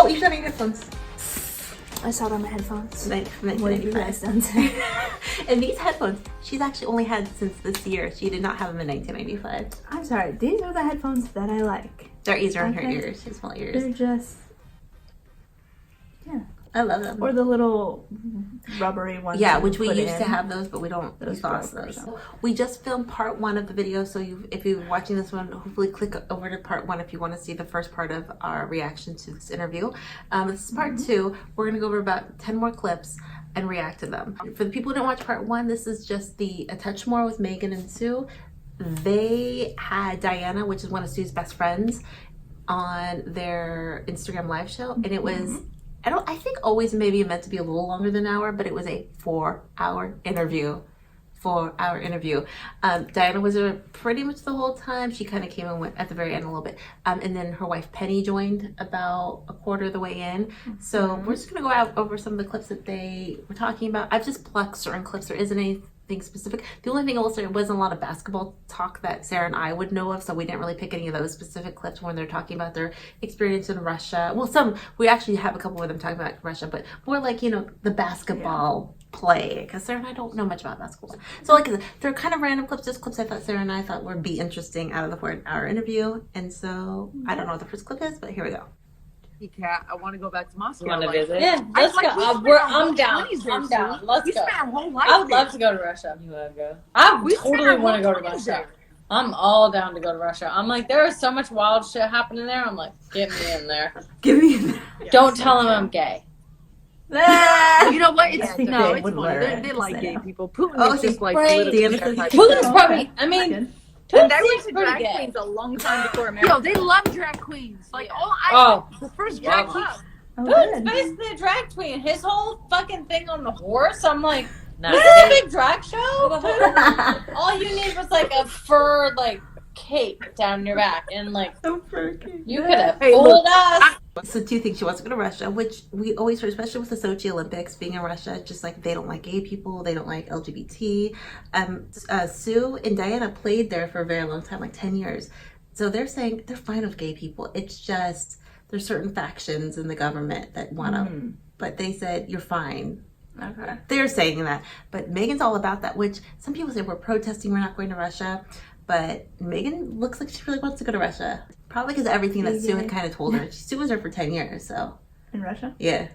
Oh, you got any headphones? I saw it on my headphones. What have you guys done today? And these headphones, she's actually only had since this year. She did not have them in 1995. I'm sorry. These are the headphones that I like. They're easier on her ears. She has small ears. They're just... Yeah. I love them. Or the little rubbery ones. Yeah, which we used to have those, but we don't. We lost those. So. We just filmed part 1 of the video, so if you're watching this one, hopefully click over to part 1 if you want to see the first part of our reaction to this interview. This is part 2. We're going to go over about 10 more clips and react to them. For the people who didn't watch part 1, this is just a touch more with Megan and Sue. They had Diana, which is one of Sue's best friends, on their Instagram live show, and it was... I think always maybe meant to be a little longer than an hour, but it was a 4-hour interview. 4-hour interview. Diana was there pretty much the whole time. She kind of came and went at the very end a little bit. And then her wife Penny joined about a quarter of the way in. So we're just going to go out over some of the clips that they were talking about. I've just plucked certain clips. There isn't anything specific. The only thing also, it wasn't a lot of basketball talk that Sara and I would know of, so we didn't really pick any of those specific clips when they're talking about their experience in Russia. Well, we actually have a couple of them talking about Russia, but more like, the basketball play, because Sara and I don't know much about basketball. So like I said, they're kind of random clips, just clips I thought Sara and I thought would be interesting out of the 4-hour interview. And so I don't know what the first clip is, but here we go. Cat, I want to go back to Moscow. You want to visit? Yeah, let's go. I'm down. I'm down. Let's We go. spent our whole life I would there. love to go to Russia. You want to go? I We spent totally our want to whole go to 20s Russia. there. I'm all down to go to Russia. I'm like, there is so much wild shit happening there. I'm like, get me in there. Give me Don't tell him I'm gay. You know what? It's think no, they it's would funny. learn They it, like so. gay people. Putin Oh, is just like right. politically Damn it. that type. Putin's probably, I mean, And Putin they seems were pretty drag gay. queens a long time before America. Yo, they love drag queens. Like the first drag queen. Putin's basically a drag queen. His whole fucking thing on the horse, I'm like, Not this is a big drag show? All you need was like a fur, cape down your back, and you could have fooled us. So 2 things. She wants to go to Russia, which we always heard, especially with the Sochi Olympics being in Russia, just like they don't like gay people, they don't like LGBT. Sue and Diana played there for a very long time, like 10 years. So they're saying they're fine with gay people. It's just there's certain factions in the government that want to, but they said you're fine. Okay. They're saying that, but Megan's all about that, which some people say we're protesting, we're not going to Russia, but Megan looks like she really wants to go to Russia. Probably because of everything that Sue had kind of told her. Sue was there for 10 years, so. In Russia? Yeah.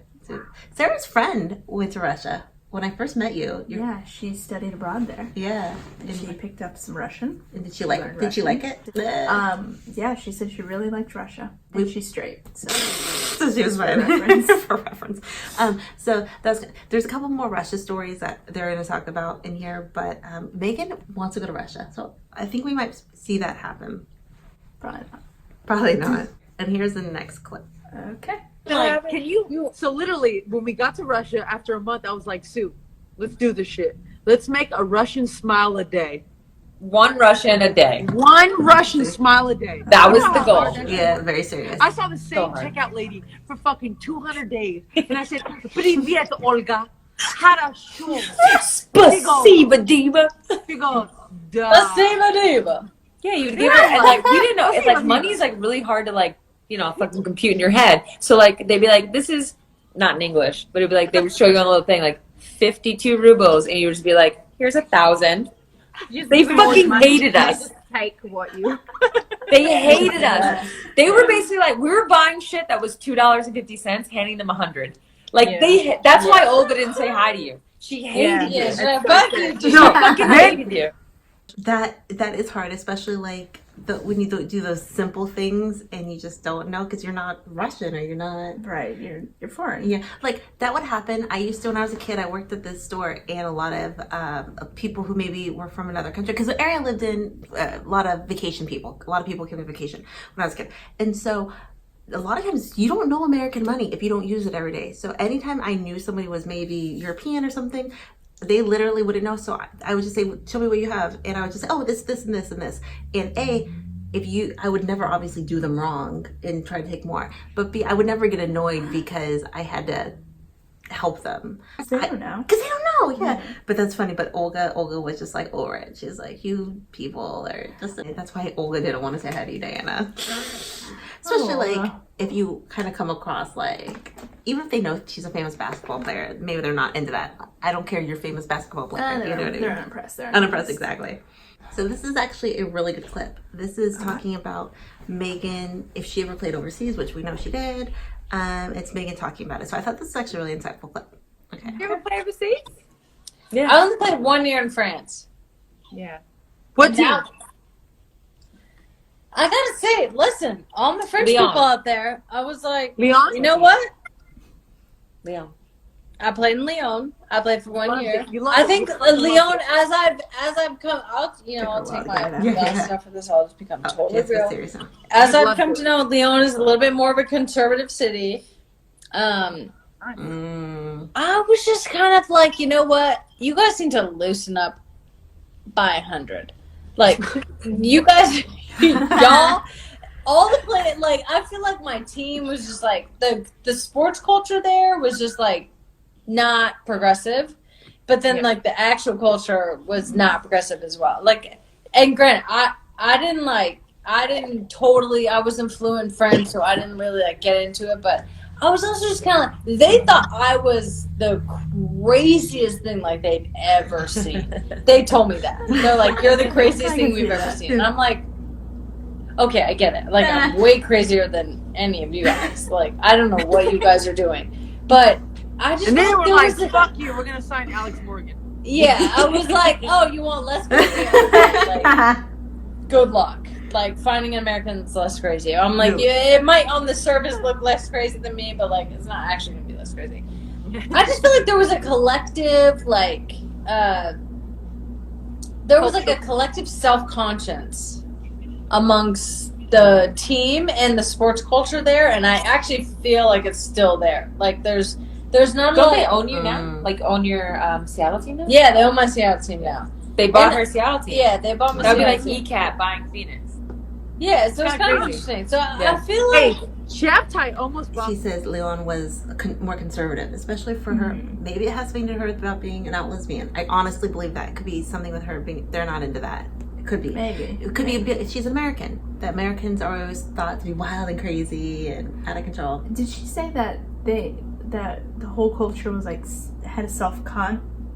Sarah's friend went to Russia when I first met you. Yeah, she studied abroad there. Yeah. And she picked up some Russian. And did she like learned it? Yeah, she said she really liked Russia. And she's straight, so. So she was fine. For reference. So there's a couple more Russia stories that they're going to talk about in here, but Megan wants to go to Russia. So I think we might see that happen. Probably not. Probably not. And here's the next clip. Okay. Like, can you? So literally, when we got to Russia after a month, I was like, Sue, let's do this shit. Let's make a Russian smile a day. One Russian a day. One Russian smile a day. That was You know the how goal. hard that is? Yeah, very serious. I saw the same So hard. checkout lady for fucking 200 days, and I said, "Привет, Olga. Хорошо." Spasiba diva. She goes, "Duh." Spasiba diva. Yeah, you'd give her, and we didn't know. It's money's really hard to fucking compute in your head. So they'd be like, this is not in English, but it'd be like they would show you on a little thing 52 rubles, and you would just be like, here's 1,000. They fucking hated us. Take what you. They hated us. They were basically we were buying shit that was $2.50, handing them 100. That's why Olga didn't say hi to you. She hated you. Fuck you. She fucking hated you. That is hard, especially when you do those simple things and you just don't know because you're not Russian or you're not Right, you're foreign. Yeah, that would happen. I used to, when I was a kid, I worked at this store, and a lot of people who maybe were from another country, because the area I lived in, a lot of vacation people. A lot of people came to vacation when I was a kid, and so a lot of times you don't know American money if you don't use it every day. So anytime I knew somebody was maybe European or something, they literally wouldn't know. So I would just say, show me what you have. And I would just say, oh, this, and this, and this. And I would never obviously do them wrong and try to take more. But B, I would never get annoyed because I had to help them. They don't know. Because they don't know, yeah. But that's funny. But Olga was just over it. She's like, you people are just... That's why Olga didn't want to say hi to you, Diana. Especially if you kind of come across like, even if they know she's a famous basketball player, maybe they're not into that. I don't care, you're a famous basketball player. They're unimpressed. Unimpressed, exactly. So this is actually a really good clip. This is talking about Megan, if she ever played overseas, which we know she did. It's Megan talking about it. So I thought this is actually a really insightful clip. Okay. You ever play overseas? Yeah. I only played 1 year in France. Yeah. What team? Now, I gotta say, listen, all my French Lyon. people out there, I was like, Lyon? you know what? Leon. I played in Lyon. I played for 1 Loved year. it. You loved I it. think You fucking Lyon, loved as I've come, I'll take my Yeah. best stuff for this. I'll just become totally Yes, real. serious now. As You I've loved come it. to know, Lyon is a little bit more of a conservative city. Mm. I was just kind of like, you know what? You guys need to loosen up by 100. Like, you guys, y'all, all the play, like, I feel like my team was just like, the sports culture there was just like not progressive. But then, Yeah. like, the actual culture was not progressive as well. Like, and granted, I wasn't fluent in French, so I didn't really, like, get into it. But I was also just kind of like, they thought I was the craziest thing, like, they'd ever seen. They told me that. They're like, you're the craziest thing we've ever seen. And I'm like, okay, I get it. Like, I'm way crazier than any of you guys. Like, I don't know what you guys are doing. But I just And then thought we're there like, was fuck you, we're gonna sign Alex Morgan. yeah, I was like, oh, you want less crazy? Okay, like, good luck. Like, finding an American that's less crazy. I'm like, yeah, it might on the surface look less crazy than me, but, like, it's not actually going to be less crazy. I just feel like there was a collective, like, collective self-conscience amongst the team and the sports culture there, and I actually feel like it's still there. Like, there's not Don't only... they own you now? Like, own your Seattle team now? Yeah, they own my Seattle team now. They bought And- her Seattle team. Yeah, they bought my That would be Seattle like team. ECAT buying Phoenix. Yeah, so it's Kinda kind of crazy. interesting. So Yeah. I feel like... Hey, Shabtai almost bought She says Leon was more conservative, especially for her. Maybe it has something to do with about being an out lesbian. I honestly believe that. It could be something with her being, they're not into that. It could be. Maybe. It could be a bit, she's American. That Americans are always thought to be wild and crazy and out of control. Did she say that the whole culture was like had a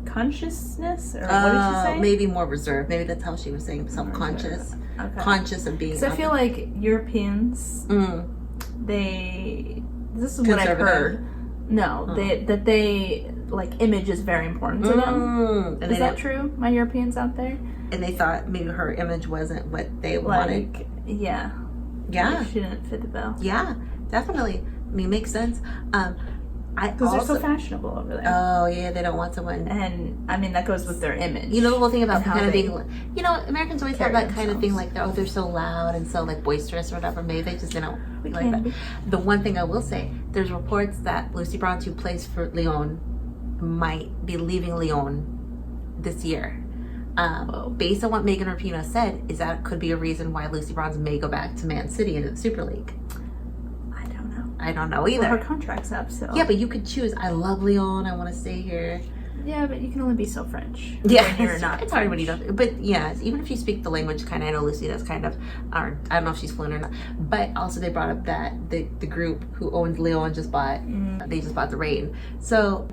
consciousness, or what did she say? Maybe more reserved. Maybe that's how she was saying, self-conscious. Okay. Conscious of being. Because I feel like Europeans, this is what I've Conservative. heard. No, they like image is very important to them. And Is that true? My Europeans out there, And they thought maybe her image wasn't what they wanted. like, yeah, Yeah, she didn't fit the bill yeah, definitely. I mean, makes sense. because they're so fashionable over there. Oh yeah, they don't want someone. And I mean that goes with their image. You know the whole thing about And how kind of they being, you know, Americans always have carry that kind of thing, themselves. like they're so loud and so like boisterous or whatever. Maybe they just didn't We like can that. be. The one thing I will say, there's reports that Lucy Bronze, who plays for Lyon, might be leaving Lyon this year. Based on what Megan Rapinoe said, is that could be a reason why Lucy Bronze may go back to Man City into the Super League. I don't know either. Well, her contract's up, so Yeah, but you could choose. I love Lyon. I want to stay here. yeah, but you can only be so French. Yeah, when you're not. it's hard when you French. don't. But yeah, even if you speak the language, kind of. I know Lucy does kind of. Or I don't know if she's fluent or not. But also, they brought up that the group who owned Lyon just bought. They just bought the Reign. So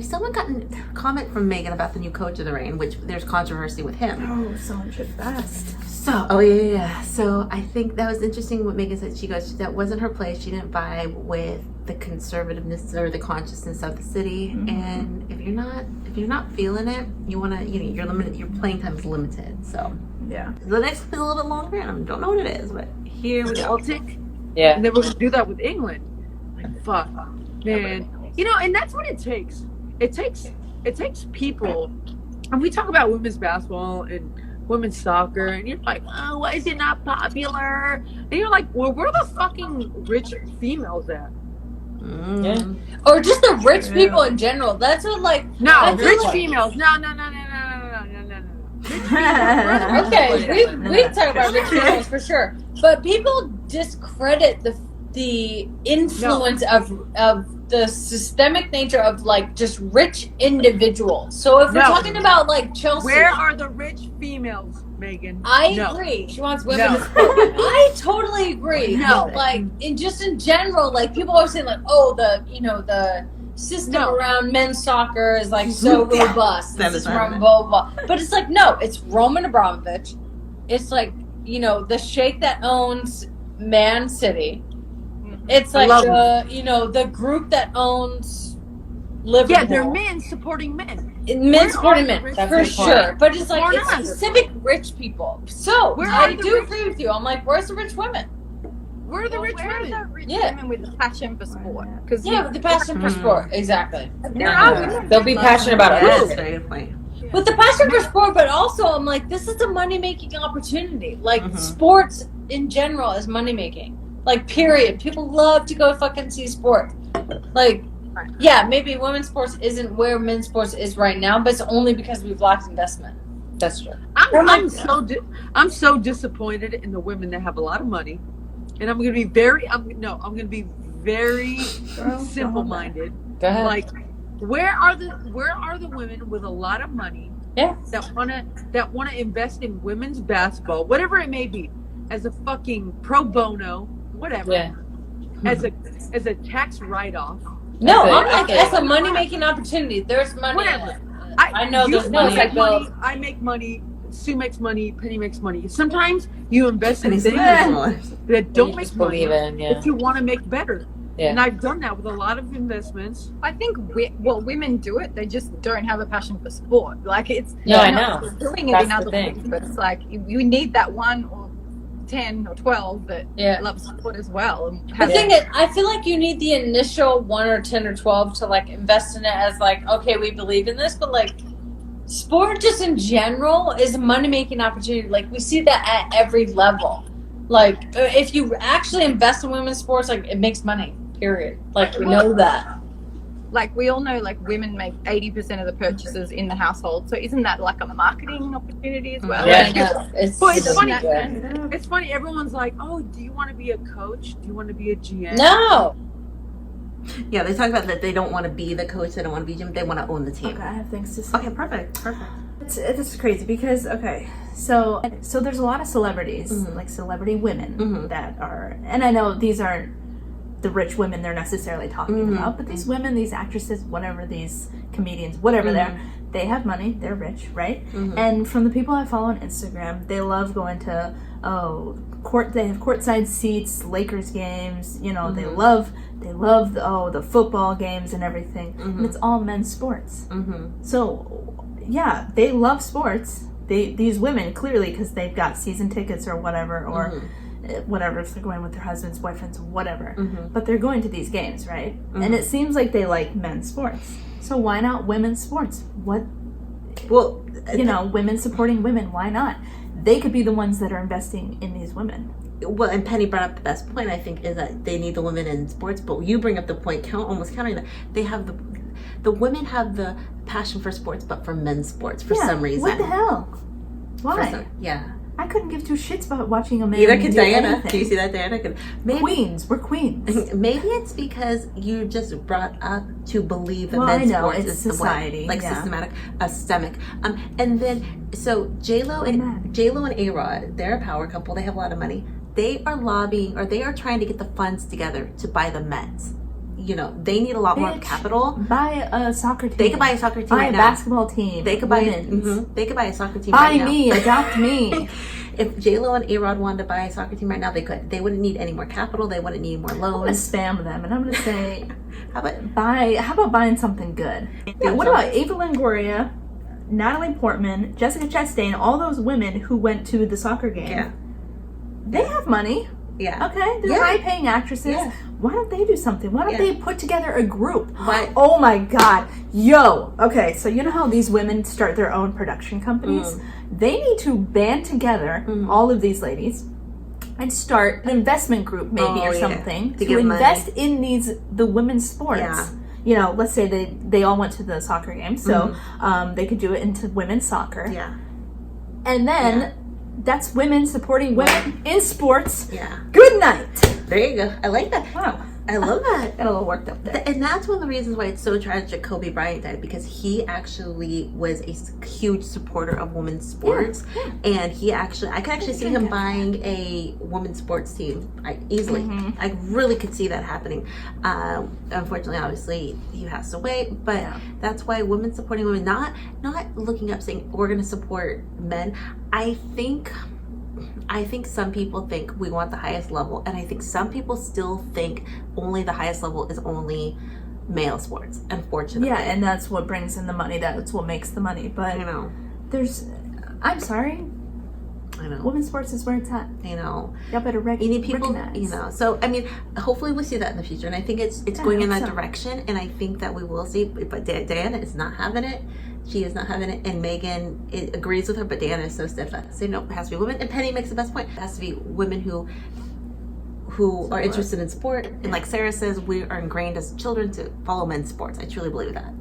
someone got a comment from Megan about the new coach of the Reign, which there's controversy with him. Oh, someone should fast. So, oh yeah. So I think that was interesting what Megan said. She goes, that wasn't her place. She didn't vibe with the conservativeness or the consciousness of the city. And if you're not feeling it, you wanna, you're limited. Your playing time is limited. So Yeah. the next is a little bit longer, and I don't know what it is, but here we go. Celtic. Yeah. And then we're gonna do that with England. Like, fuck, man. You know, and that's what it takes. It takes people. And we talk about women's basketball and women's soccer, and you're like, oh, why is it not popular? And you're like, well, where are the fucking rich females at? Yeah. Or just the rich people in general. That's what, like... No, I feel rich like- females. No. Rich females. Okay, we can talk about rich females for sure. But people discredit the influence of the systemic nature of, like, just rich individuals. So if we're No. talking about, like, Chelsea... Where are the rich females? Megan. I No. agree. She wants women No. to support women. I totally agree. No. Like in general, like people are saying like, oh, the system around men's soccer is like so robust. That This is is right. from blah, blah, blah. But it's like, no, it's Roman Abramovich. It's like, the sheikh that owns Man City. It's like the group that owns Liverpool. Yeah, they're men supporting men. Men supporting men, That's for the sure. point. But it's like, We're it's not. specific rich people. So, Where I are the do rich- agree with you. I'm like, where's the rich women? Where are the rich Where are women? the rich Yeah. women with the passion for sport? Because Yeah, with the passion for sport. Exactly. there are Yeah. women. They'll be passionate about Yeah, that's it. a very good point. With the passion for sport, but also I'm like, this is a money-making opportunity. Like, Mhm. sports in general is money-making. Like, period. People love to go fucking see sports. Like, yeah, maybe women's sports isn't where men's sports is right now, but it's only because we've lacked investment. That's true. I'm so disappointed in the women that have a lot of money, and I'm going to be very simple-minded. Go ahead. Like, where are the women with a lot of money Yeah. that wanna invest in women's basketball, whatever it may be, as a fucking pro bono, whatever, Yeah. as a tax write-off. No, Okay, I'm like, okay. that's a money-making opportunity. There's money. Whatever. I know you there's money. make Bill. money. I make money. Sue makes money. Penny makes money. Sometimes you invest in Penny's things smart. that don't You make just money, believe in, yeah. but you want to make better. Yeah. And I've done that with a lot of investments. I think women do it. They just don't have a passion for sport. Like it's No, I not know. doing it That's in the other thing. things, but it's like you need that 1 or 10 or 12 that Yeah. love sport as well. And The have thing is, I feel like you need the initial 1 or 10 or 12 to like invest in it as like, okay, we believe in this, but like sport just in general is a money making opportunity. Like we see that at every level. Like if you actually invest in women's sports, like it makes money. Period. Like we know that. like we all know, like women make 80% of the purchases in the household. So isn't that like a marketing opportunity as well? Yeah. I know. It's, But it's funny. yeah. It's funny. Everyone's like, "Oh, do you want to be a coach? Do you want to be a GM?" No. Yeah, they talk about that they don't want to be the coach, they don't want to be Jim, they want to own the team. Okay, I have things to say. Okay, perfect. It's crazy because so there's a lot of celebrities, like celebrity women that are, and I know these aren't the rich women they're necessarily talking about, but these women, these actresses, whatever, these comedians, whatever they have money, they're rich, right? And from the people I follow on Instagram, they love going to they have courtside seats, Lakers games, they love the football games and everything, and it's all men's sports. So yeah, they love sports. These women clearly, because they've got season tickets or whatever, or whatever, if they're going with their husbands, boyfriends, whatever. But they're going to these games, right? And it seems like they like men's sports. So why not women's sports? What? Well, Women supporting women. Why not? They could be the ones that are investing in these women. well, and Penny brought up the best point, I think, is that they need the women in sports, but you bring up the point, almost counting that, they have the women have the passion for sports, but for men's sports for some reason. What the hell? Why? Yeah. I couldn't give two shits about watching a man Neither do can Diana. anything. Do you see that, Diana? We're queens. Maybe it's because you just brought up to believe that Well, men's I know, sports it's is society, the way, like yeah. systemic. And then so Jlo and A-Rod, they're a power couple. They have a lot of money. They are lobbying, or they are trying to get the funds together to buy the Mets. They need a lot more Bitch, capital. Buy a soccer team. They could buy a soccer team Buy right a now. basketball team. They could buy. women's. They could buy a soccer team Buy right now. me. Adopt me. If Jlo and A-Rod wanted to buy a soccer team right now, they could. They wouldn't need any more capital. They wouldn't need more I'm gonna loans. spam them, and I'm gonna say, How about how about buying something good? Yeah, what about Ava Longoria, Natalie Portman, Jessica Chastain, all those women who went to the soccer game? Yeah. They have money. Yeah. Okay, they're Yeah. high-paying actresses. Yeah. Why don't they do something? Why don't they put together a group? Why- Oh my God, yo! Okay, so you know how these women start their own production companies? They need to band together, all of these ladies, and start an investment group, maybe, or something, to give invest in the women's sports. Yeah. Let's say they all went to the soccer game, so they could do it into women's soccer. Yeah. And then that's women supporting women in sports. Yeah. Good night. There you go. I like that. Wow. I love that. Got a little worked up there. And that's one of the reasons why it's so tragic Kobe Bryant died, because he actually was a huge supporter of women's sports. And I could actually see him buying a women's sports team easily. I really could see that happening. Unfortunately, obviously, he passed away, but that's why women supporting women, not looking up saying we're going to support men. I think some people think we want the highest level, and I think some people still think only the highest level is only male sports, unfortunately. Yeah, and that's what brings in the money. That's what makes the money. But I know. I'm sorry. I know. Women's sports is where it's at. You know. Y'all better You need people, recognize. you know. So, I mean, hopefully we'll see that in the future. And I think it's going in that direction. And I think that we will see. But Diana is not having it. She is not having it. And Megan agrees with her. But Diana is so steadfast. So, no, it has to be women. And Penny makes the best point. It has to be women who are interested in sport. And like Sara says, we are ingrained as children to follow men's sports. I truly believe that.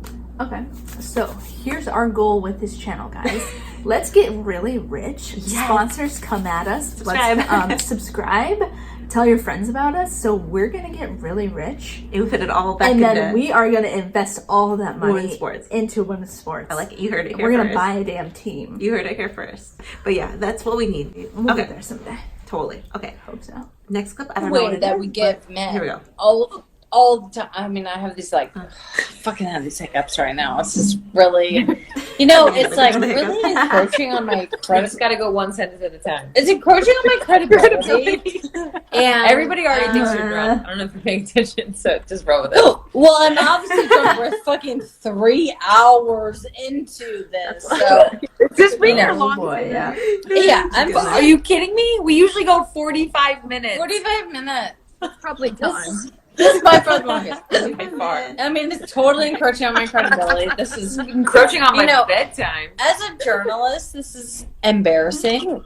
Okay, so here's our goal with this channel, guys. Let's get really rich. Yes. Sponsors, come at us. Subscribe. Let's subscribe. Tell your friends about us. So we're gonna get really rich, And we put it all back and into then we are gonna invest all of that money women's sports. into women's sports. I like it. You heard it here We're gonna first. buy a damn team. You heard it here first. But yeah, that's what we need. We'll Okay, get there someday. totally. Okay, Hope so. next clip. I don't know what Way it that is, we give but men Here we go. all the time. I mean, I have these like fucking have these hiccups right now. It's just really, it's like really encroaching on my I credit. just got to go one sentence at a time. It's encroaching on my credibility. And Everybody already thinks you're drunk. I don't know if you're paying attention, so just roll with it. well, I'm obviously drunk. We're fucking 3 hours into this, so Is this being Oh, your long? boy, yeah. yeah, I'm Are you kidding me? We usually go 45 minutes. 45 minutes. Probably time. This is by far the longest. By far. I mean, it's totally encroaching on my credibility. This is Encroaching on my as bedtime. a journalist, this is embarrassing.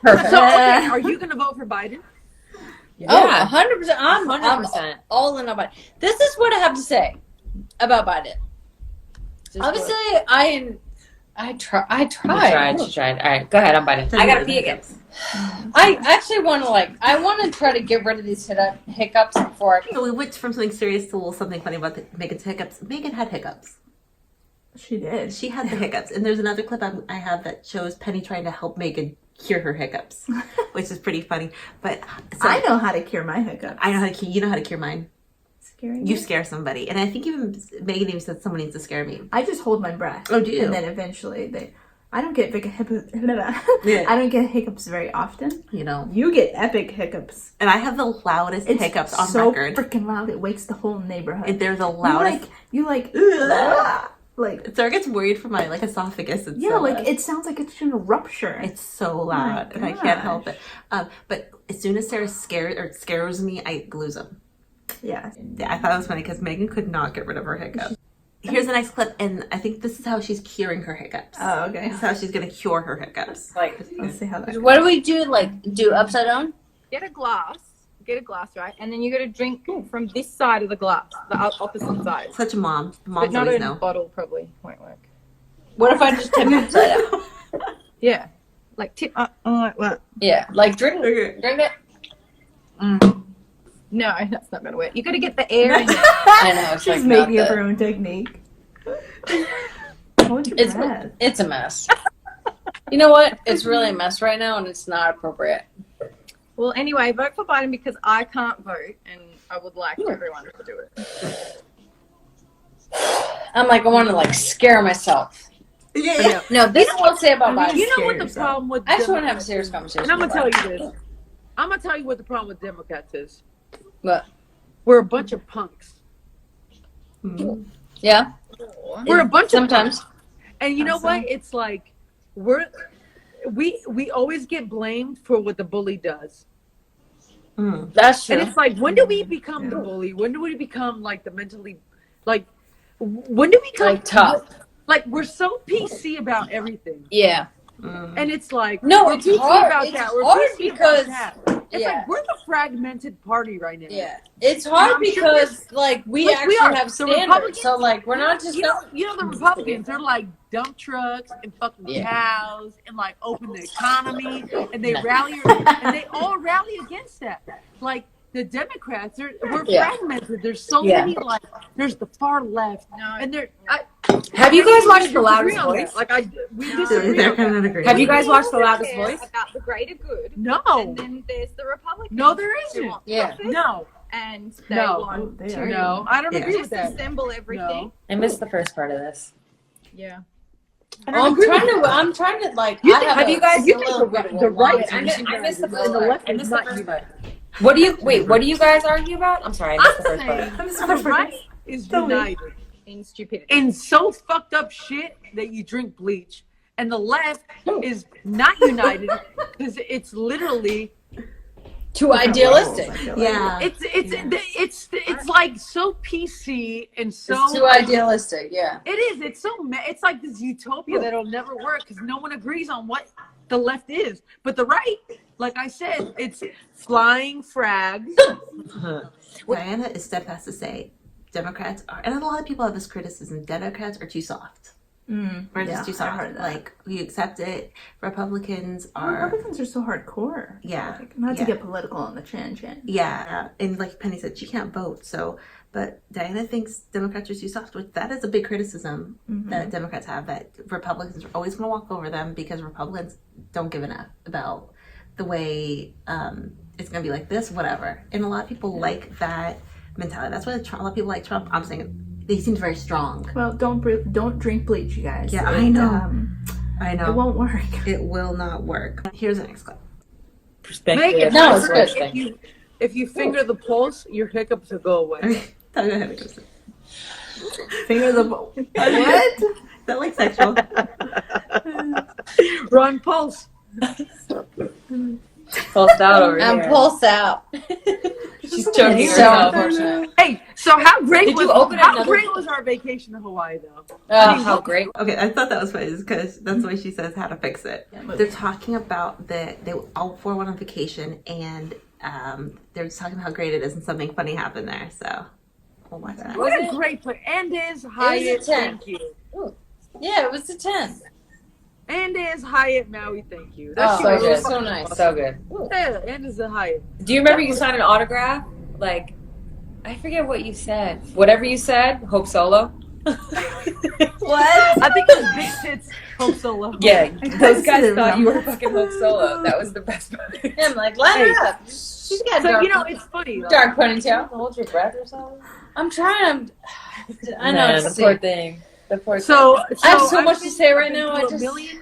Perfect. So, okay, are you going to vote for Biden? Oh, 100%. I'm 100%. all in on Biden. This is what I have to say about Biden. Obviously, I tried. She tried. All right, go ahead. I'm biting. I gotta pee again. I actually want to try to get rid of these hiccups before I. So we went from something serious to a little something funny about Megan's hiccups. Megan had hiccups. She did. She had the hiccups. And there's another clip I have that shows Penny trying to help Megan cure her hiccups, which is pretty funny. But so, I know how to cure my hiccups. I know how to cure. You know how to cure mine. Scaring You me? scare somebody. And I think even Megan even said someone needs to scare me. I just hold my breath. Oh, do you? And then eventually I don't get hiccups. Yeah. I don't get hiccups very often. You know. You get epic hiccups. And I have the loudest It's hiccups on so record. freaking loud. It wakes the whole neighborhood. They're the loudest. You like Sarah gets worried for my esophagus. It's yeah, so like loud. it sounds like it's gonna rupture. It's so loud, and I can't help it. But as soon as Sarah scares me, I lose them. yeah. I thought it was funny because Megan could not get rid of her hiccups. Here's the next clip, and I think this is how she's curing her hiccups. Oh, okay. This is how she's gonna cure her hiccups. Like, Let's see how that. What do we do? Do upside down? Get a glass, right? And then you got to drink from this side of the glass, the opposite side. Such a mom. But Moms not always in a know. bottle, probably won't work. What if I just tip it upside down? Yeah. Like tip. Like that. Yeah, like drink Okay. it. No, that's not going to work. You got to get the air in it. I know it's She's like making not up the- her own technique. Hold your It's breath. it's a mess. You know what? It's really a mess right now, and it's not appropriate. Well, anyway, vote for Biden because I can't vote, and I would like everyone to do it. I want to scare myself. Yeah. No, this is what I'll say about I'm Biden. gonna You know scare what the yourself. problem with I just want to have a Democrats serious is? conversation. And I'm gonna about tell you this. I'm gonna tell you what the problem with Democrats is. What? We're a bunch of punks. Yeah. We're a bunch of Sometimes. punks. And you know what? It's like we always get blamed for what the bully does. That's true. And it's like, when do we become the bully? When do we become the mentally, when do we become tough? We're so PC about everything. Yeah. And it's like, No, we're it's PC hard. about It's that. We're hard PC because- about that. It's yeah. like, we're the fragmented party right now. Yeah. It's hard I'm sure because we we actually are. have So standards. Republicans- So we're not just You know the Republicans, they're like dump trucks and fucking Yeah. cows and open the economy and they No. rally and they all rally against that. the Democrats, we're Yeah. fragmented. There's so Yeah. many, like, there's the far left, and Have you guys watched The Loudest disagree on Voice? that. Like, we So disagree they're on kind that. of agreeing. Have you guys watched The We Loudest care Voice? about the greater good. No. And then there's the Republicans. No, there who isn't. want Yeah. profit, No. And they No. want They to are. No, I don't Yeah. agree with that. disassemble everything. I missed the first part of this. Yeah. I agree with I'm trying to like. You I think- have have a you guys- You similar think the right one. I missed the and first the part. left I is missed the not first united. part. What do you guys argue about? I'm sorry, I missed the first part. The right is united In stupidity. in so fucked up shit that you drink bleach, and the left is not united because it's literally Too idealistic. Yeah. it's like so PC and so It's too idealistic. Yeah. It is. It's so. It's like this utopia that'll never work because no one agrees on what the left is. But the right, like I said, it's flying frags. Diana is steadfast to say Democrats are, and a lot of people have this criticism, Democrats are too soft. We're just too I soft. heard that. Like, we accept it. Republicans are, Republicans are so hardcore. Yeah, Like, not yeah. to get political on the chin. yeah. And like Penny said, she can't vote. So, but Diana thinks Democrats are too soft, which that is a big criticism that Democrats have, that Republicans are always going to walk over them because Republicans don't give enough about the way it's going to be like this, whatever. And a lot of people like that mentality. That's why a lot of people like Trump. I'm saying he seems very strong. Well, don't drink bleach, you guys. Yeah, I know. I It know. won't work. It will not work. Here's the next clip. Perspective. No, is it's the good. first thing. If you finger the pulse, your hiccups will go away. Okay, go ahead. Kristen. Finger the what? Is that like sexual? Run pulse. Pulsed out over I'm here. pulse out. She's choking It's so herself. unfortunate. Hey, so how great Did you was open how another- great was our vacation to Hawaii though? How great. Okay, I thought that was funny because that's the way she says how to fix it. They're talking about they all four went on vacation and they're just talking about how great it is and something funny happened there. So we'll watch that. What a great place. Andes Hyatt, 10. thank you. Yeah, it was a 10. Andes Hyatt Maui, thank you. Oh, shit so was good. so nice. So good. Yeah, Andes Hyatt. Do you remember you signed an autograph? Like, I forget what you said. Whatever you said, Hope Solo. What? I think it was Big Tits Hope Solo. Yeah, those guys didn't thought you were remember. fucking Hope Solo. That was the best part. Yeah, I'm like, line her up. She's got So dark, you know it's funny. Like, dark ponytail. Hold your breath or something. I'm trying. I know. Man, It's the poor thing. The poor So I have so I've much been- to say right I've been now. through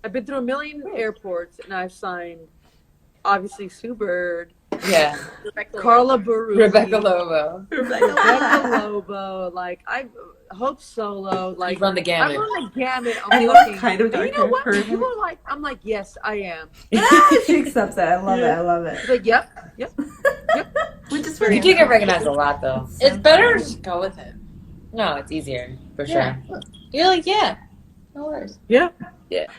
I've been through a million airports, and I've signed, obviously, Sue Bird, Yeah. Carla Baruch, Rebecca Lobo. Rebecca Lobo, like I Hope Solo, like You run the gamut. I run the gamut. And I'm you looking. look kind of And you dark. know what? People are like, I'm like, yes, I am. She accepts it. I love it. I love it. She's like, yep. Which is You very do get recognized a lot, though. It's better to just go with it. No, it's easier, for Yeah. sure. You're like, yeah. No worries. Yeah.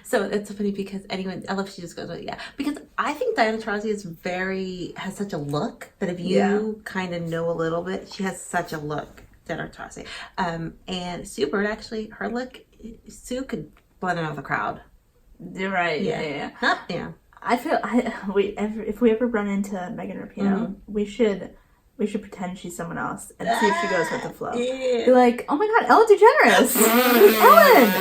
So it's so funny because anyone, I love she just goes, yeah. Because I think Diana Taurasi has such a look that if you kind of know a little bit, she has such a look, Diana Taurasi. And Sue Bird, actually, her look, Sue could blend in with the crowd. You're right. Yeah. Not, yeah. I feel if we ever run into Megan Rapinoe, we should pretend she's someone else and see if she goes with the flow. Yeah. Be like, oh my god, Ellen DeGeneres,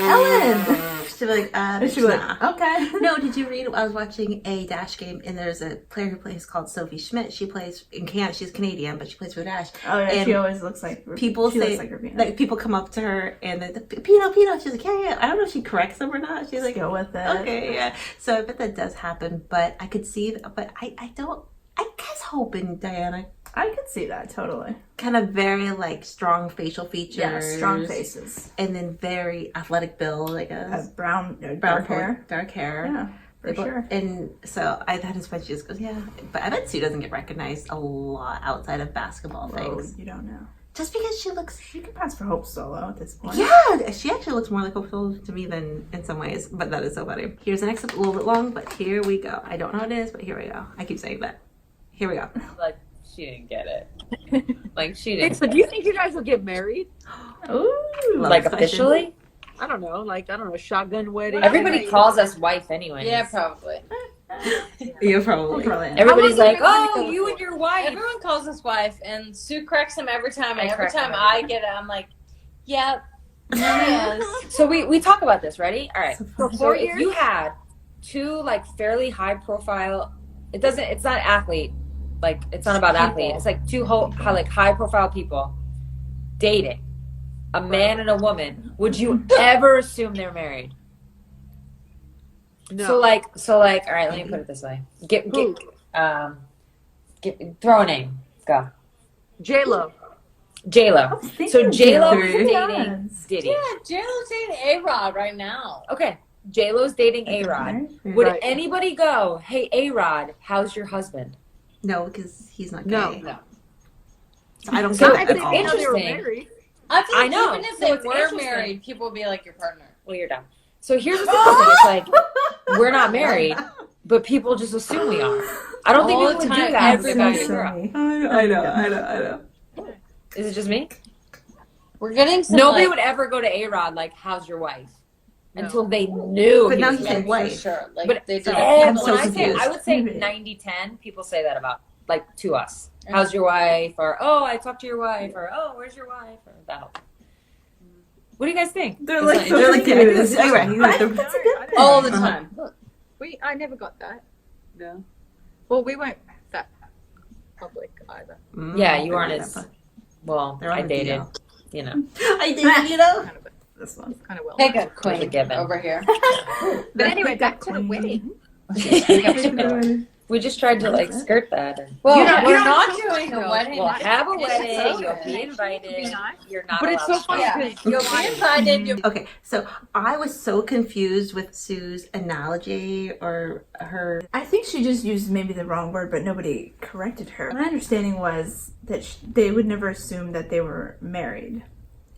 Ellen. She'd be like, And she'd be like, nah. okay. No, did you read? I was watching a Dash game, and there's a player who plays called Sophie Schmidt. She plays in Canada. She's Canadian, but she plays for Dash. Oh yeah, And she always looks like People she say, looks like Rapinoe. like, people come up to her and they're Pinoe. She's like, yeah. I don't know if she corrects them or not. She's like, go with it. okay, yeah. So I bet that does happen, but I could see that. But I guess hoping Diana I could see that totally. kind of very like strong facial features, Yeah, strong faces, and then very athletic build, I guess. brown Dark dark hair. hair. Yeah, for sure. And so I thought it's funny. She just goes, yeah. But I bet Sue doesn't get recognized a lot outside of basketball Oh, things. you don't know. Just because she looks, She can pass for Hope Solo at this point. yeah, she actually looks more like Hope Solo to me than in some ways. But that is so funny. Here's the next clip, a little bit long, but here we go. I don't know what it is, but here we go. I keep saying that. Here we go. Like, she didn't get it. Like, she Hey, didn't. so do you think you guys will get married? Ooh, Like, Love officially? I don't know, shotgun wedding. Everybody calls us wife anyway. Yeah, probably. Yeah, probably. probably. Everybody's How long like, have you been oh, together you for? and your wife. Everyone calls us wife, and Sue corrects him every time. And every correct him time every I get it, I'm like, yep. Yes. So we talk about this. Ready? All right. So So if you had two like fairly high profile, it's not athlete, like it's not about athlete. It's like two like high profile people dating, a man and a woman. Would you ever assume they're married? No. So like, all right. Let me put it this way. Throw a name. Go. Jlo. Jlo. So Jlo is dating Diddy. Yeah, Jlo's dating A-Rod right now. Okay. J-Lo's dating A-Rod. Would Right. anybody go, hey, A-Rod, how's your husband? No, because he's not gay. No. So I don't So get If it they at all. didn't know they were Interesting. married. I feel I like know. even if So they it's were interesting. married, people would be like your partner. Well, you're dumb. So here's the simple thing. It's like, we're not married, but people just assume we are. I don't think All people the would do time, that with a guy and a everybody. girl. I know. Is it just me? We're getting some Nobody like, would ever go to A-Rod like, how's your wife? No. Until they knew But he now was he's gay. like, for wife. sure. Like But they did. I'm when so I say, confused. I would say Maybe. 90-10, people say that about, like, to us. How's your wife? Or, oh, I talked to your wife. Or, oh, where's your wife? Or that. What do you guys think? They're It's like, not- they're like, confused. you're right. You're right. That's a good thing. all the Uh-huh. time. I never got that. No. Well, we weren't that public either. Yeah, you aren't as, well, They're on I the dated, DL. you know. I did, you know. Kind of, This one. kind of well. Take a There's a queen given. over here. But anyway, back to the wedding. We just tried to, like, skirt that. And, Well, You know- we're you know- not doing a wedding. we'll have a It's wedding, open. you'll be invited, Be nice. you're not But it's so allowed to funny. Yeah, because you'll be invited. You'll Okay, so I was so confused with Sue's analogy or her. I think she just used maybe the wrong word, but nobody corrected her. My understanding was that they would never assume that they were married.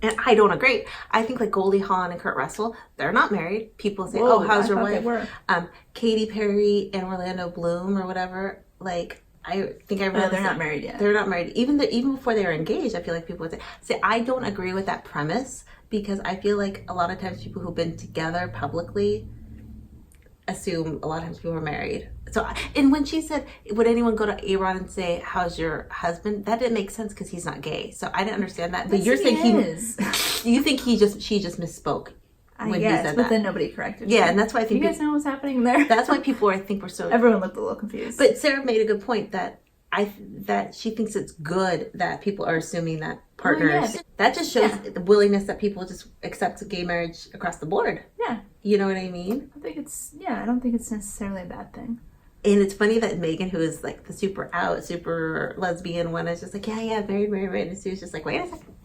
And I don't agree. I think like Goldie Hawn and Kurt Russell, they're not married. People say, Whoa, "Oh, how's I your thought they wife?" were. Katy Perry and Orlando Bloom or whatever. Like, I think I No, read they're not married yet. They're not married. Even before they were engaged, I feel like people would say, "See, I don't agree with that premise because I feel like a lot of times people who've been together publicly assume a lot of times people are married." So, and when she said, "Would anyone go to A-Rod and say, how's your husband?" That didn't make sense because he's not gay. So I didn't understand that. But Yes, you're saying he is. you think she just misspoke I when guess, he said but that. then nobody corrected Yeah, her. and that's why I Do you think guys know what's happening there? that's why people I think were so. Everyone looked a little confused. But Sarah made a good point that that she thinks it's good that people are assuming that partners. yeah. That just shows the willingness that people just accept gay marriage across the board. yeah, You know what I mean? I don't think it's necessarily a bad thing. And it's funny that Megan, who is like the super lesbian one, is just like, yeah, married. And Sue's just like, wait a second.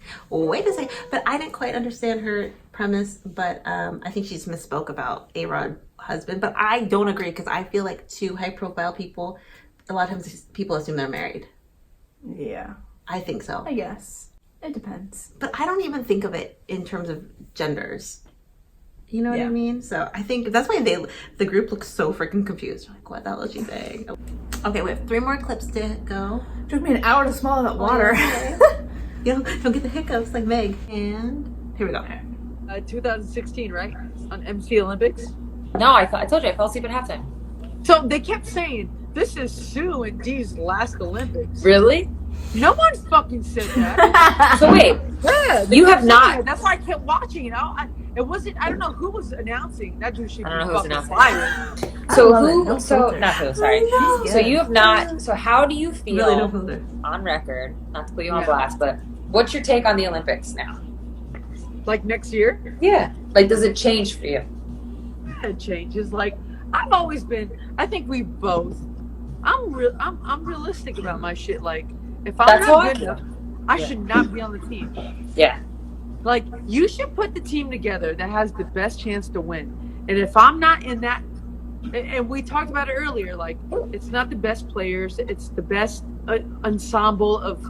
But I didn't quite understand her premise, but I think she's misspoke about A-Rod husband. But I don't agree because I feel like two high-profile people, a lot of times people assume they're married. Yeah, I think so. I guess it depends. But I don't even think of it in terms of genders. You know what I Yeah. mean? So I think that's why the group looks so freaking confused. Like, what the hell is she saying? Okay, we have 3 more clips to go. It took me an hour to swallow that water. You don't get the hiccups like Meg. And here we go. 2016, right? On MC Olympics. No, I told you, I fell asleep at halftime. So they kept saying, this is Sue and Dee's last Olympics. Really? No one fucking said that. So wait, Yeah, they You kept have not- saying it. That's why I kept watching, it wasn't, I don't know who was announcing. That dude should I don't be know who's fucking announcing. fired. I so love it. who, No so, filter. not who, sorry. He's So good. you have not, so how do you feel Really no filter. on record, not to put you on Yeah. blast, but what's your take on the Olympics now? Like next year, Yeah. Like, does it change for you? it changes. Like, I've always been, I think we both, I'm realistic about my shit. Like, if I'm That's how I not good feel. enough, I Yeah. should not be on the team. Yeah. Like, you should put the team together that has the best chance to win. And if I'm not in that, and we talked about it earlier, like, it's not the best players, it's the best ensemble of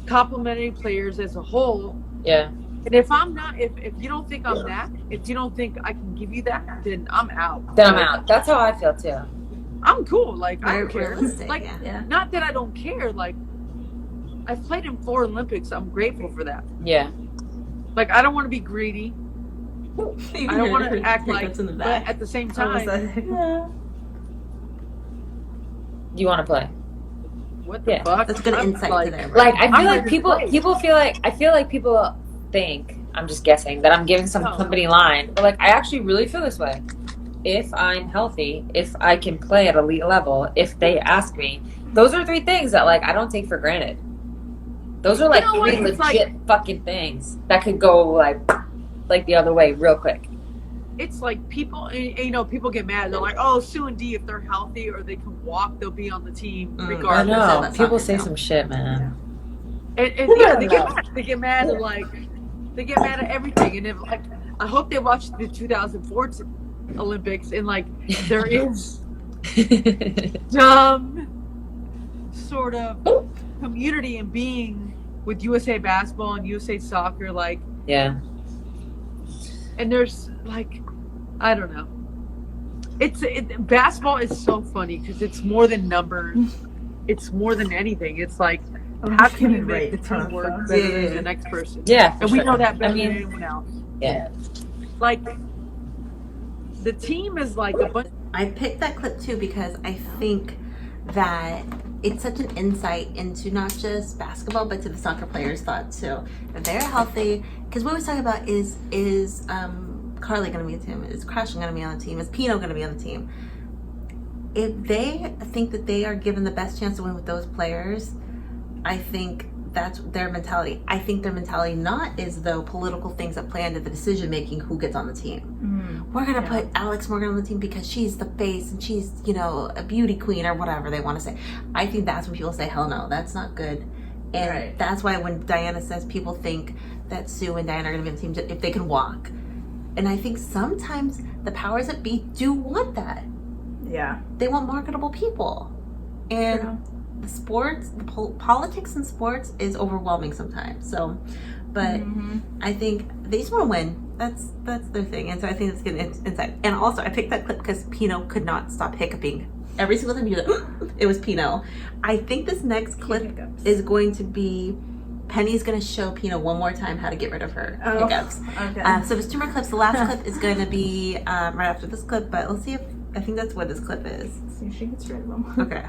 complementary players as a whole. Yeah. And if I'm not, if you don't think I'm that, if you don't think I can give you that, then I'm out. Then I'm out. That's how I feel too. I'm cool. Like, I Very don't care. realistic, Like, yeah. not that I don't care. Like, I've played in 4 Olympics. I'm grateful for that. Yeah. Like, I don't want to be greedy. I don't want to act like, Hiccups in the but back. at the same What was time, that? Do you want to play? what the Yeah. fuck? That's good I'm insight like, to their Like I I'm feel like like, people right. people feel like people think, I'm just guessing, that I'm giving some No. company line, but like I actually really feel this way. If I'm healthy, if I can play at elite level, if they ask me, those are 3 things that like I don't take for granted. Those are like You know what? 3 It's legit fucking things that could go like the other way real quick. It's like people, people get mad. They're like, "Oh, Sue and D, if they're healthy or they can walk, they'll be on the team I regardless." know. know. People soccer say now. some shit, man. And yeah, they get mad. They get mad at they get mad at everything. And if like, I hope they watched the 2004 Olympics and like there is dumb sort of community and being with USA basketball and USA soccer, like, Yeah. and there's like, I don't know. Basketball is so funny because it's more than numbers. It's more than anything. It's like, how can you make the team work better than the next person? Yeah. And we know that better I mean, than anyone else. Yeah. Like, the team is like a bunch. I picked that clip too because I think that it's such an insight into not just basketball but to the soccer players' thought too. If they're healthy, because what we're talking about is Carly going to be on the team? Is Crash going to be on the team? Is Pinoe going to be on the team? If they think that they are given the best chance to win with those players, I think that's their mentality. I think their mentality not is though political things that play into the decision making who gets on the team. We're gonna put Alex Morgan on the team because she's the face and she's, a beauty queen or whatever they want to say. I think that's when people say, hell no, that's not good. And that's why when Diana says people think that Sue and Diana are gonna be on the team if they can walk. And I think sometimes the powers that be do want that. Yeah. They want marketable people. And the sports, the politics in sports is overwhelming sometimes. So, but I think they just want to win. That's their thing. And so I think it's good insight. And also, I picked that clip because Pinoe could not stop hiccuping. Every single time you it was Pinoe. I think this next clip is going to be Penny's going to show Pinoe one more time how to get rid of her hiccups. Okay. So there's 2 more clips. The last clip is going to be right after this clip, but let's see if I think that's what this clip is. See if she gets rid of them. Okay.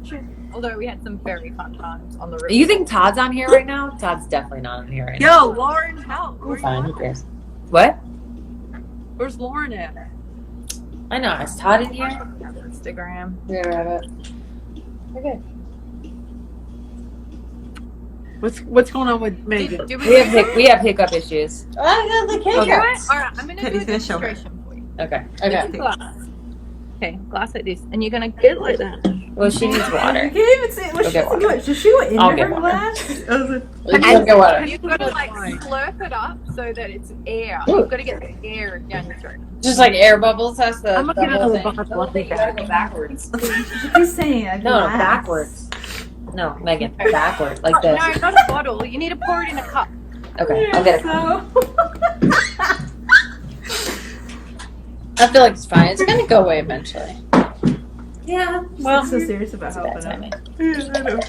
Sure. Although we had some very fun times on the river. You think Todd's on here right now? Todd's definitely not on here right now. Yo, Lauren, help. Where Fine, you who at? cares? What? Where's Lauren at? I know. Is Todd in here? Instagram. Yeah, okay. What's going on with Megan? Did We have hiccup issues. I got the cake. Okay. All right, I'm going to do Penny's a gonna show her. demonstration for you. Okay. It's a glass. Okay, glass like this. And you're going to get it like that. Well, she needs I water. can't even see it. What Go she get doing? Does she go into I'll get her water. glass? I'll get water. You've got to like slurp it up so that it's air. You've got to get the air down your throat. Just like air bubbles. That's the, I'm looking at whole the thing. bottom of the You gotta go backwards. She's saying a No, glass. backwards. No, Megan, backward, like this. No, not a bottle. You need to pour it in a cup. Okay, I'll get it. I feel like it's fine. It's gonna go away eventually. Yeah, Well, so serious about bad helping timing. her.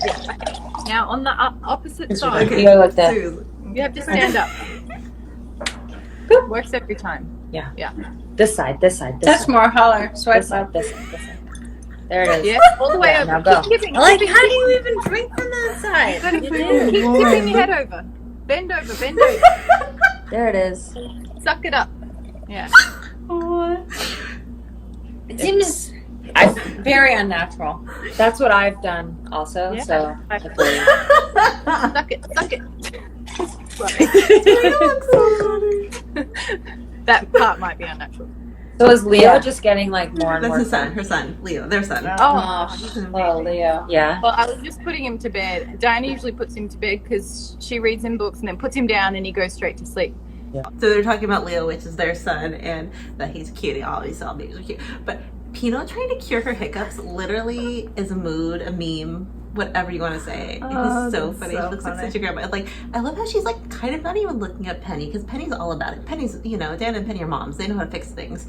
Now on the opposite side, Okay. You go like that. Seriously. you have to stand up. Works every time. This side, this side, this Touch side. more, holler, swipe This side, up. this side, this side. There it is. Yeah, all the way Yeah, over. now go. Keep tipping. Like, keep how do you even drink from that side? keep tipping your head over. Bend over. Bend over. There it is. Suck it up. Yeah. It seems I. very unnatural. That's what I've done also. Yeah. So. hopefully- Suck it. Suck it. That part might be unnatural. So is Leo just getting like more and That's more his son, fun? her son, Leo, their son. Oh, Leo. Yeah. Well, I was just putting him to bed. Diana usually puts him to bed because she reads him books and then puts him down and he goes straight to sleep. So they're talking about Leo, which is their son, and that he's cute. All babies are cute. But Pinoe trying to cure her hiccups literally is a mood, a meme, whatever you want to say. It is so that's funny. so She looks like funny. such a grandma. Like, I love how she's like kind of not even looking at Penny because Penny's all about it. Penny's, Dan and Penny are moms. They know how to fix things.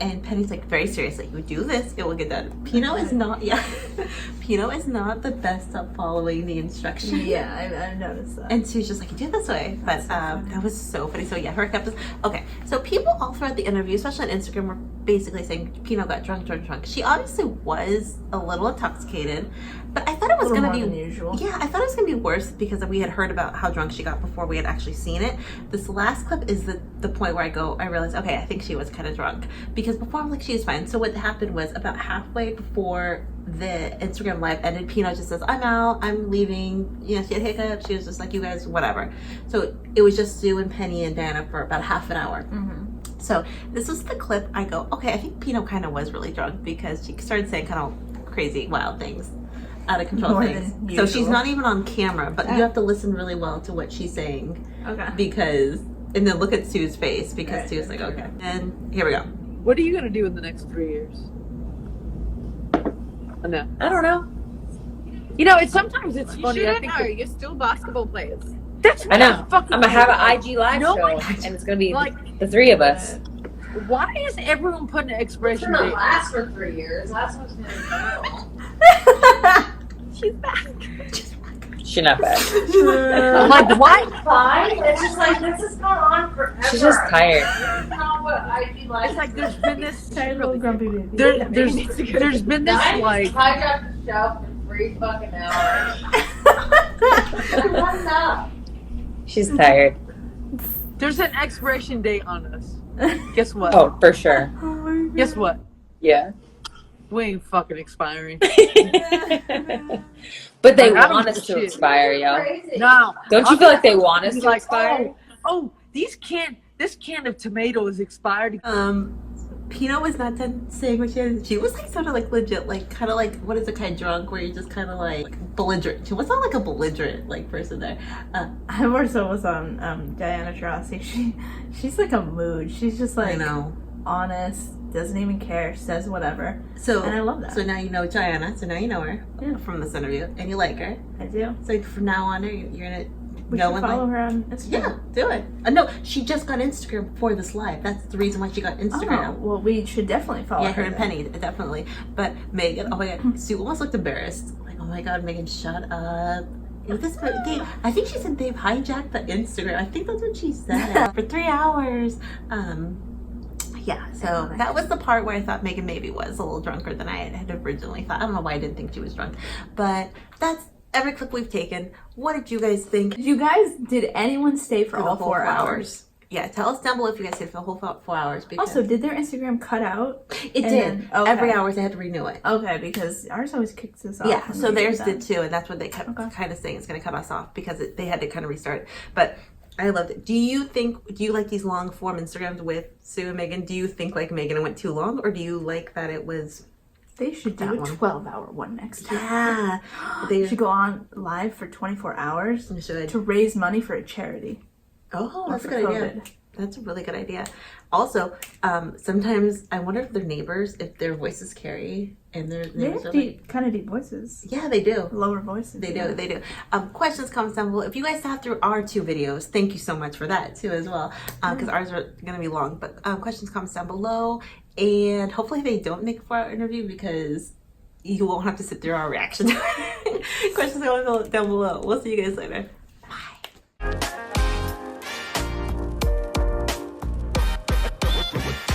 And Penny's like very serious. Like, you do this, it will get done. Pinoe is not, Pinoe is not the best at following the instructions. Yeah, I've noticed that. And she's just like, you do it this way. But that was so funny. So yeah, her hiccup is okay. So people all throughout the interview, especially on Instagram, were basically saying Pinoe got drunk. She obviously was a little intoxicated, but I thought it was A little going to more be than usual. Yeah, I thought it was going to be worse because we had heard about how drunk she got before we had actually seen it. This last clip is the point where I realized, okay, I think she was kind of drunk, because before I'm like, she was fine. So what happened was about halfway before the Instagram live ended, Pinoe just says, I'm out, I'm leaving. You know, she had hiccups. She was just like, you guys, whatever. So it was just Sue and Penny and Diana for about half an hour. So this was the clip. I go, okay, I think Pinoe kind of was really drunk because she started saying kind of crazy, wild things, out of control More things. than So she's usual. not even on camera, but you have to listen really well to what she's saying, Okay. because, and then look at Sue's face, because Right. Sue's like, okay. And here we go. What are you gonna do in the next 3 years? No. I don't know. You know, sometimes it's You funny. I shouldn't think know. You're still basketball players. that's I know. fucking I'm gonna have an IG live No show, one- and it's gonna be like- the three of us. Why is everyone putting an It's expiration gonna date? last for 3 years. That's what's gonna go. She's back. She's not bad. I'm like, why? Fine. It's just like this has gone on forever. She's just tired. This is not what IG life. It's like there's been this. Tired little grumpy baby. There's been this like. hijacked the show for 3 fucking hours. What's up? She's tired. There's an expiration date on us. Guess what? Oh, for sure. Guess what? Yeah. We ain't fucking expiring. But they I don't want give us a to shit. expire, yo. Crazy. No. Don't you feel like they want us It's to like, expire? oh, this can of tomato is expired. Pinoe was not done saying what she had. She was like sort of like legit, like kind of like, what is it, kind of drunk, where you're just kind of like belligerent. She was not like a belligerent like person there. I more so was on Diana Taurasi. She's like a mood. She's just I like know. honest, doesn't even care, says whatever. So And I love that. So now you know Diana. So now you know her from this interview, and you like her. I do. So from now on, you're gonna We go should and follow like. her on Instagram. Yeah, do it. No, she just got Instagram for this live. That's the reason why she got Oh, Instagram. well, we should definitely follow Yeah, her her. and then. Penny, definitely. But Megan, oh my god, Sue almost looked embarrassed. Like, oh my god, Megan, shut up. I think she said they've hijacked the Instagram. I think that's what she said. For 3 hours. Yeah, so that was the part where I thought Megan maybe was a little drunker than I had originally thought. I don't know why I didn't think she was drunk. But that's every clip we've taken. What did you guys think? Did anyone stay for For the all whole 4 hours? Yeah, tell us down below if you guys stayed for the whole 4 hours. Because Also, did their Instagram cut out? it and did. then- okay. Every hour they had to renew it. Okay, because ours always kicks us off. Yeah, when so we do theirs that. did too, and that's what they kept kind of saying it's going to cut us off because they had to kind of restart. But I loved it. Do you like these long form Instagrams with Sue and Megan? Do you think like Megan went too long, or do you like that it was? They should do that a one. 12-hour one next time. Yeah, They they should go on live for 24 hours should. to raise money for a charity. Oh, or that's a for good idea. COVID. That's a really good idea. Also, sometimes I wonder if their neighbors, if their voices carry, and their They neighbors have are like, kind of deep voices. yeah, they do. Lower voices. They yeah. do, they do. Questions, comments down below. If you guys sat through our 2 videos, thank you so much for that too as well. Because ours are going to be long. But questions, comments down below. And hopefully they don't make a 4-hour interview because you won't have to sit through our reaction. Questions, comments down below. We'll see you guys later.